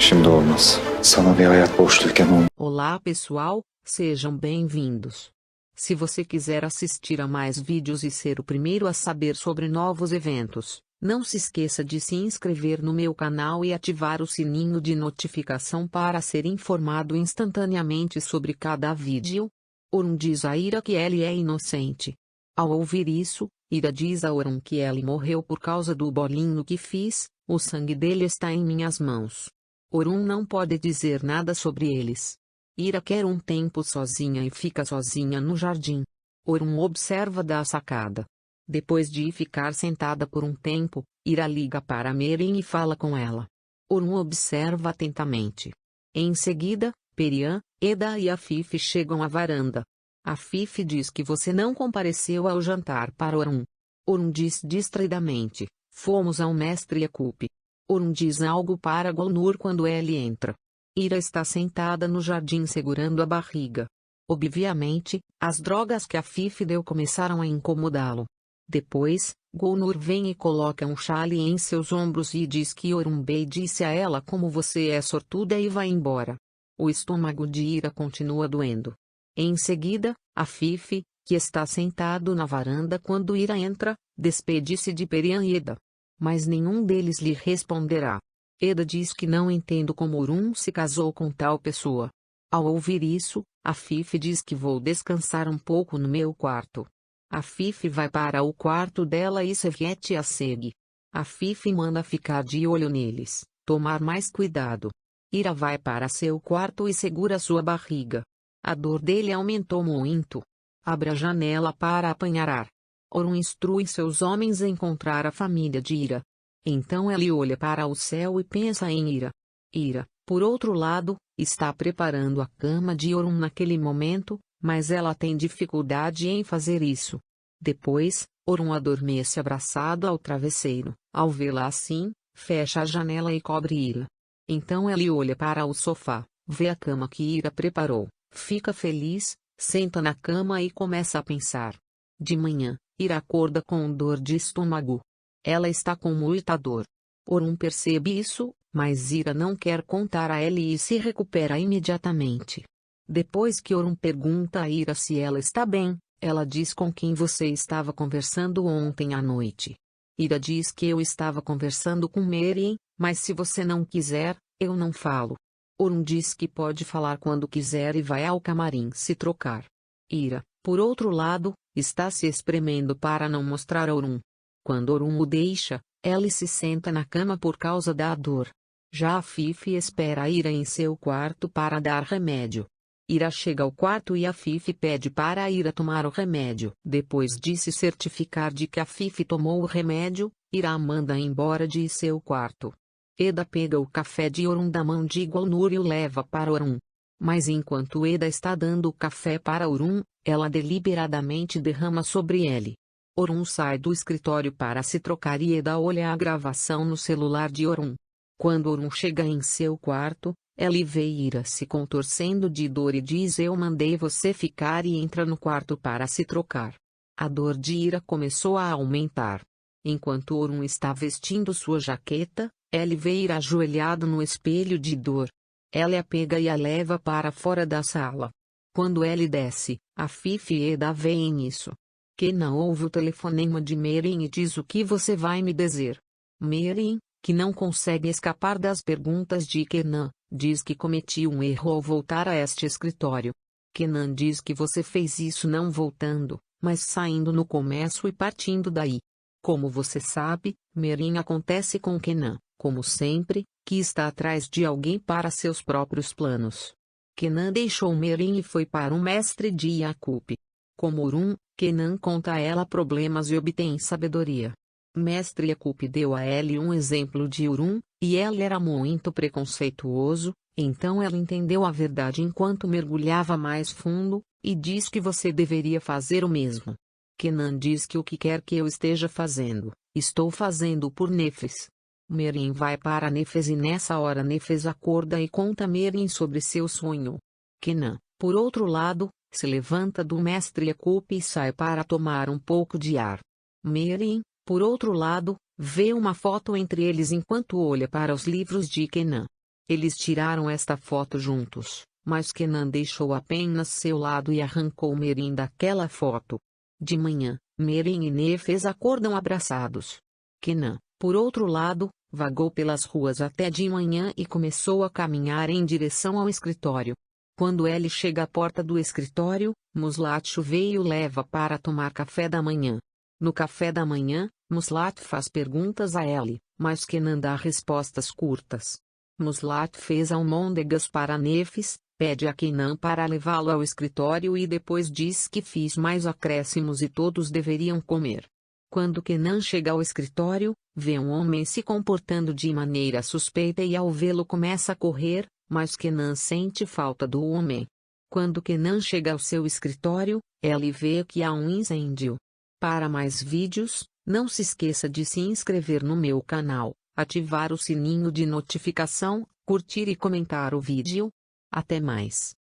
Şimdi olmaz. Sana bir hayat borçluyken olmaz. Olá pessoal, sejam bem-vindos. Se você quiser assistir a mais vídeos e ser o primeiro a saber sobre novos eventos, não se esqueça de se inscrever no meu canal e ativar o sininho de notificação para ser informado instantaneamente sobre cada vídeo. Orun diz a Ira que Ellie é inocente. Ao ouvir isso, Ira diz a Orun que Ellie morreu por causa do bolinho que fiz, o sangue dele está em minhas mãos. Orun não pode dizer nada sobre eles. Ira quer um tempo sozinha e fica sozinha no jardim. Orun observa da sacada. Depois de ficar sentada por um tempo, Ira liga para Merin e fala com ela. Orun observa atentamente. Em seguida, Perian, Eda e Afif chegam à varanda. Afif diz que você não compareceu ao jantar para Orun. Orun diz distraidamente, fomos ao mestre Yakup. Orun diz algo para Golnur quando ele entra. Ira está sentada no jardim segurando a barriga. Obviamente, as drogas que Afif deu começaram a incomodá-lo. Depois, Golnur vem e coloca um chale em seus ombros e diz que Orun Bey disse a ela como você é sortuda e vai embora. O estômago de Ira continua doendo. Em seguida, Afif, que está sentado na varanda quando Ira entra, despede-se de Perian e Eda. Mas nenhum deles lhe responderá. Eda diz que não entende como Orun se casou com tal pessoa. Ao ouvir isso, Afif diz que vou descansar um pouco no meu quarto. Afif vai para o quarto dela e Seviet a segue. Afif manda ficar de olho neles, tomar mais cuidado. Ira vai para seu quarto e segura sua barriga. A dor dele aumentou muito. Abre a janela para apanhar ar. Orun instrui seus homens a encontrar a família de Ira. Então ele olha para o céu e pensa em Ira. Ira, por outro lado, está preparando a cama de Orun naquele momento, mas ela tem dificuldade em fazer isso. Depois, Orun adormece abraçado ao travesseiro. Ao vê-la assim, fecha a janela e cobre Ira. Então ele olha para o sofá, vê a cama que Ira preparou, fica feliz, senta na cama e começa a pensar. De manhã, Ira acorda com dor de estômago. Ela está com muita dor. Orun percebe isso, mas Ira não quer contar a Ellie e se recupera imediatamente. Depois que Orun pergunta a Ira se ela está bem, ela diz com quem você estava conversando ontem à noite. Ira diz que eu estava conversando com Merin, mas se você não quiser, eu não falo. Orun diz que pode falar quando quiser e vai ao camarim se trocar. Ira, por outro lado, está se espremendo para não mostrar a Orun. Quando Orun o deixa, Ellie se senta na cama por causa da dor. Já Afif espera Ira em seu quarto para dar remédio. Ira chega ao quarto e Afif pede para Ira tomar o remédio. Depois de se certificar de que Afif tomou o remédio, Ira a manda embora de seu quarto. Eda pega o café de Orun da mão de Golnur e o leva para Orun. Mas enquanto Eda está dando o café para Orun, ela deliberadamente derrama sobre ele. Orun sai do escritório para se trocar e Eda olha a gravação no celular de Orun. Quando Orun chega em seu quarto, ele vê Ira se contorcendo de dor e diz eu mandei você ficar e entra no quarto para se trocar. A dor de Ira começou a aumentar. Enquanto Orun está vestindo sua jaqueta, ele vê Ira ajoelhado no espelho de dor. Ela a pega e a leva para fora da sala. Quando ele desce, Afif e Eda veem isso. Kenan ouve o telefonema de Merin e diz o que você vai me dizer. Merin, que não consegue escapar das perguntas de Kenan, diz que cometi um erro ao voltar a este escritório. Kenan diz que você fez isso não voltando, mas saindo no começo e partindo daí. Como você sabe, Merin acontece com Kenan, como sempre, que está atrás de alguém para seus próprios planos. Kenan deixou Merin e foi para o mestre de Yakup. Como Orun, Kenan conta a ela problemas e obtém sabedoria. Mestre Yakup deu a Ellie um exemplo de Orun, e ela era muito preconceituoso, então ela entendeu a verdade enquanto mergulhava mais fundo, e diz que você deveria fazer o mesmo. Kenan diz que o que quer que eu esteja fazendo, estou fazendo por Nefes. Merin vai para Nefes e nessa hora Nefes acorda e conta a Merin sobre seu sonho. Kenan, por outro lado, se levanta do mestre Yakup e sai para tomar um pouco de ar. Merin, por outro lado, vê uma foto entre eles enquanto olha para os livros de Kenan. Eles tiraram esta foto juntos, mas Kenan deixou apenas seu lado e arrancou Merin daquela foto. De manhã, Merin e Nefes acordam abraçados. Kenan, por outro lado, vagou pelas ruas até de manhã e começou a caminhar em direção ao escritório. Quando ele chega à porta do escritório, Muslat vê e o leva para tomar café da manhã. No café da manhã, Muslat faz perguntas a Ellie, mas Kenan dá respostas curtas. Muslat fez almôndegas para Nefes, pede a Kenan para levá-lo ao escritório e depois diz que fiz mais acréscimos e todos deveriam comer. Quando Kenan chega ao escritório, vê um homem se comportando de maneira suspeita e ao vê-lo começa a correr, mas Kenan sente falta do homem. Quando Kenan chega ao seu escritório, ele vê que há um incêndio. Para mais vídeos, não se esqueça de se inscrever no meu canal, ativar o sininho de notificação, curtir e comentar o vídeo. Até mais.